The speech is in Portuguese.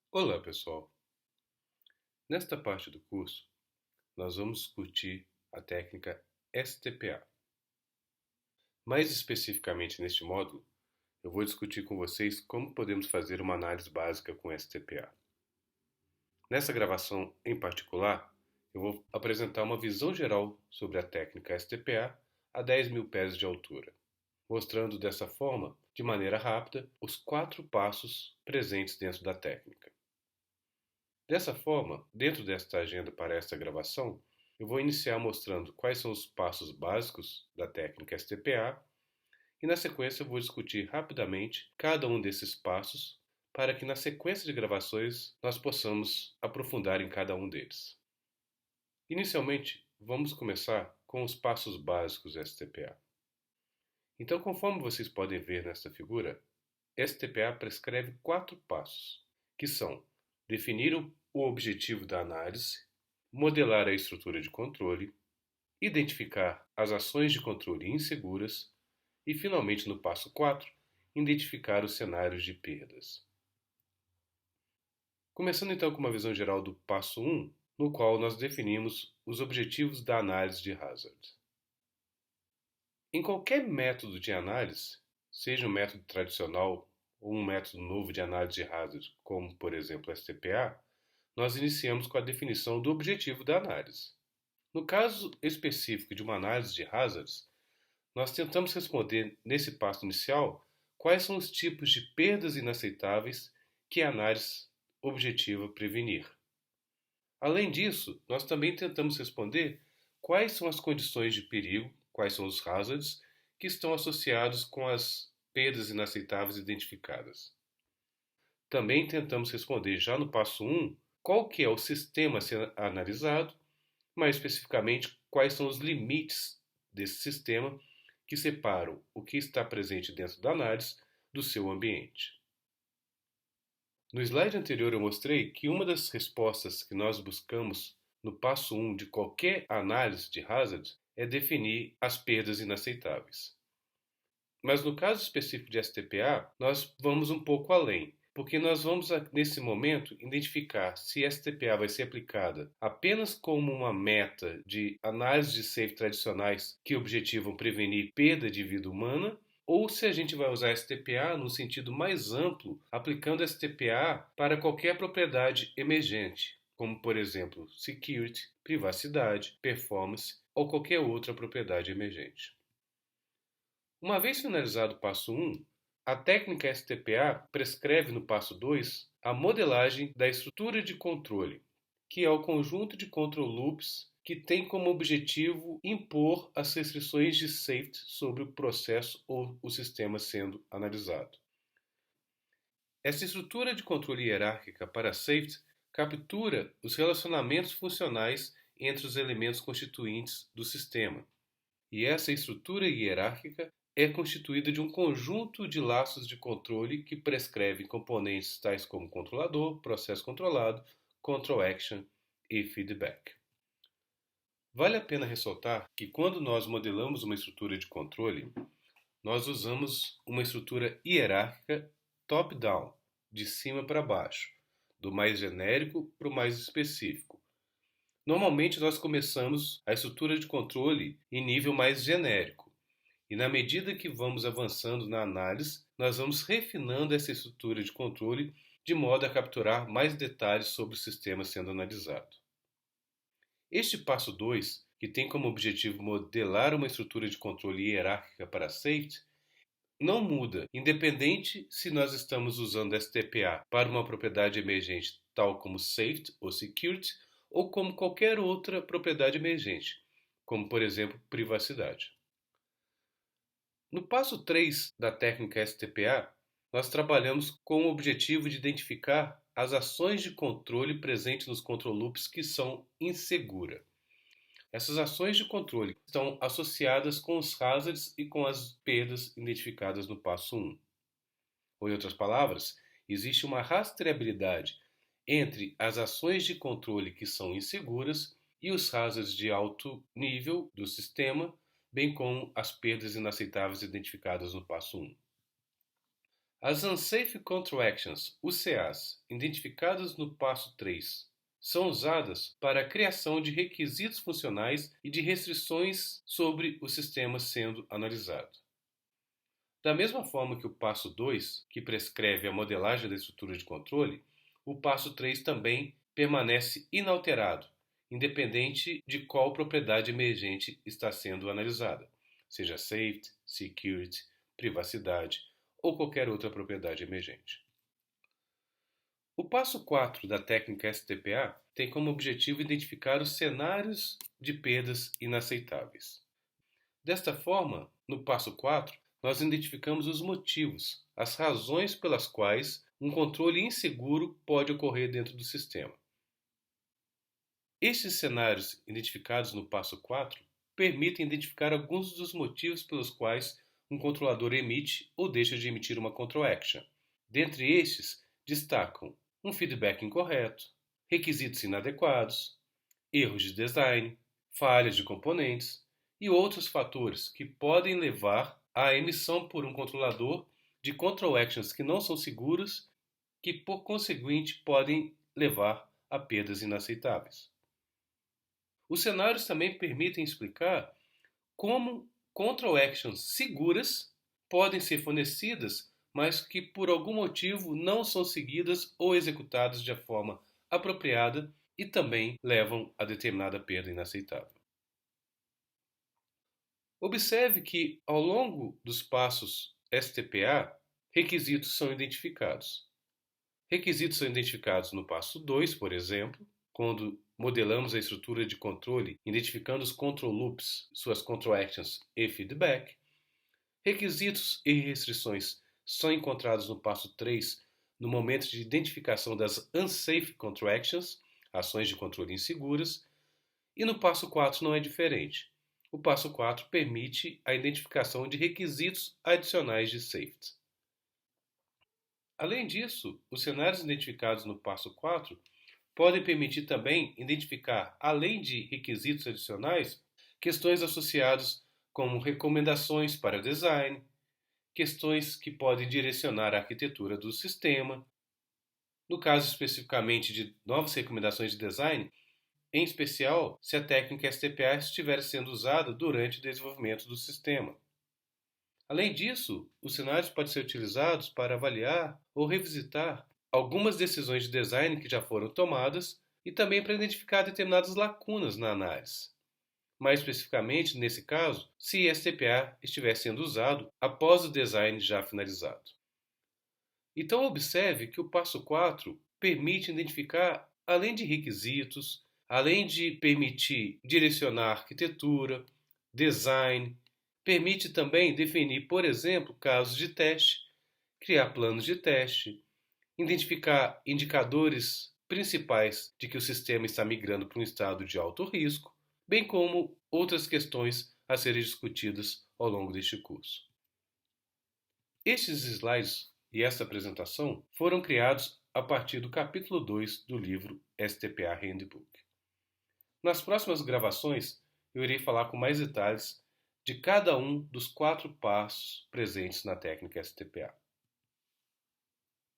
Olá, pessoal! Nesta parte do curso, nós vamos discutir a técnica STPA. Mais especificamente neste módulo, eu vou discutir com vocês como podemos fazer uma análise básica com STPA. Nessa gravação em particular, eu vou apresentar uma visão geral sobre a técnica STPA a 10.000 pés de altura, mostrando dessa forma, de maneira rápida, os 4 passos presentes dentro da técnica. Dessa forma, dentro desta agenda para esta gravação, eu vou iniciar mostrando quais são os passos básicos da técnica STPA e na sequência eu vou discutir rapidamente cada um desses passos para que na sequência de gravações nós possamos aprofundar em cada um deles. Inicialmente, vamos começar com os passos básicos STPA. Então, conforme vocês podem ver nesta figura, STPA prescreve 4 passos, que são definir o objetivo da análise, modelar a estrutura de controle, identificar as ações de controle inseguras e, finalmente, no passo 4, identificar os cenários de perdas. Começando então com uma visão geral do passo 1, no qual nós definimos os objetivos da análise de hazard. Em qualquer método de análise, seja um método tradicional ou um método novo de análise de hazard, como por exemplo o STPA, nós iniciamos com a definição do objetivo da análise. No caso específico de uma análise de hazards, nós tentamos responder nesse passo inicial quais são os tipos de perdas inaceitáveis que a análise objetiva prevenir. Além disso, nós também tentamos responder quais são as condições de perigo, quais são os hazards que estão associados com as perdas inaceitáveis identificadas. Também tentamos responder já no passo 1 qual que é o sistema a ser analisado, mais especificamente quais são os limites desse sistema que separam o que está presente dentro da análise do seu ambiente. No slide anterior eu mostrei que uma das respostas que nós buscamos no passo 1 de qualquer análise de hazard é definir as perdas inaceitáveis. Mas no caso específico de STPA, nós vamos um pouco além, porque nós vamos, nesse momento, identificar se STPA vai ser aplicada apenas como uma meta de análise de safe tradicionais que objetivam prevenir perda de vida humana, ou se a gente vai usar STPA no sentido mais amplo, aplicando STPA para qualquer propriedade emergente, como por exemplo security, privacidade, performance ou qualquer outra propriedade emergente. Uma vez finalizado o passo 1, a técnica STPA prescreve no passo 2 a modelagem da estrutura de controle, que é o conjunto de control loops que tem como objetivo impor as restrições de safety sobre o processo ou o sistema sendo analisado. Essa estrutura de controle hierárquica para safety captura os relacionamentos funcionais entre os elementos constituintes do sistema. E essa estrutura hierárquica é constituída de um conjunto de laços de controle que prescrevem componentes tais como controlador, processo controlado, control action e feedback. Vale a pena ressaltar que quando nós modelamos uma estrutura de controle, nós usamos uma estrutura hierárquica top-down, de cima para baixo, do mais genérico para o mais específico. Normalmente nós começamos a estrutura de controle em nível mais genérico, e na medida que vamos avançando na análise, nós vamos refinando essa estrutura de controle de modo a capturar mais detalhes sobre o sistema sendo analisado. Este passo 2, que tem como objetivo modelar uma estrutura de controle hierárquica para safety, não muda, independente se nós estamos usando STPA para uma propriedade emergente tal como safety ou security, ou como qualquer outra propriedade emergente, como por exemplo privacidade. No passo 3 da técnica STPA, nós trabalhamos com o objetivo de identificar as ações de controle presentes nos control loops que são inseguras. Essas ações de controle estão associadas com os hazards e com as perdas identificadas no passo 1. Ou, em outras palavras, existe uma rastreabilidade entre as ações de controle que são inseguras e os hazards de alto nível do sistema, bem como as perdas inaceitáveis identificadas no passo 1. As Unsafe Control Actions, UCAs, identificadas no passo 3, são usadas para a criação de requisitos funcionais e de restrições sobre o sistema sendo analisado. Da mesma forma que o passo 2, que prescreve a modelagem da estrutura de controle, o passo 3 também permanece inalterado, independente de qual propriedade emergente está sendo analisada, seja safety, security, privacidade ou qualquer outra propriedade emergente. O passo 4 da técnica STPA tem como objetivo identificar os cenários de perdas inaceitáveis. Desta forma, no passo 4, nós identificamos os motivos, as razões pelas quais um controle inseguro pode ocorrer dentro do sistema. Estes cenários identificados no passo 4 permitem identificar alguns dos motivos pelos quais um controlador emite ou deixa de emitir uma control action. Dentre estes, destacam um feedback incorreto, requisitos inadequados, erros de design, falhas de componentes e outros fatores que podem levar à emissão por um controlador de control actions que não são seguras, que por conseguinte podem levar a perdas inaceitáveis. Os cenários também permitem explicar como control actions seguras podem ser fornecidas, mas que por algum motivo não são seguidas ou executadas de forma apropriada e também levam a determinada perda inaceitável. Observe que, ao longo dos passos STPA, requisitos são identificados. Requisitos são identificados no passo 2, por exemplo, quando modelamos a estrutura de controle, identificando os control loops, suas control actions e feedback. Requisitos e restrições são encontrados no passo 3, no momento de identificação das unsafe control actions, ações de controle inseguras, e no passo 4 não é diferente. O passo 4 permite a identificação de requisitos adicionais de safety. Além disso, os cenários identificados no passo 4 podem permitir também identificar, além de requisitos adicionais, questões associadas como recomendações para design, questões que podem direcionar a arquitetura do sistema. No caso especificamente de novas recomendações de design, em especial se a técnica STPA estiver sendo usada durante o desenvolvimento do sistema. Além disso, os cenários podem ser utilizados para avaliar ou revisitar algumas decisões de design que já foram tomadas e também para identificar determinadas lacunas na análise. Mais especificamente, nesse caso, se STPA estiver sendo usado após o design já finalizado. Então, observe que o passo 4 permite identificar, além de requisitos, além de permitir direcionar arquitetura, design, permite também definir, por exemplo, casos de teste, criar planos de teste, identificar indicadores principais de que o sistema está migrando para um estado de alto risco, bem como outras questões a serem discutidas ao longo deste curso. Estes slides e esta apresentação foram criados a partir do capítulo 2 do livro STPA Handbook. Nas próximas gravações, eu irei falar com mais detalhes de cada um dos 4 passos presentes na técnica STPA.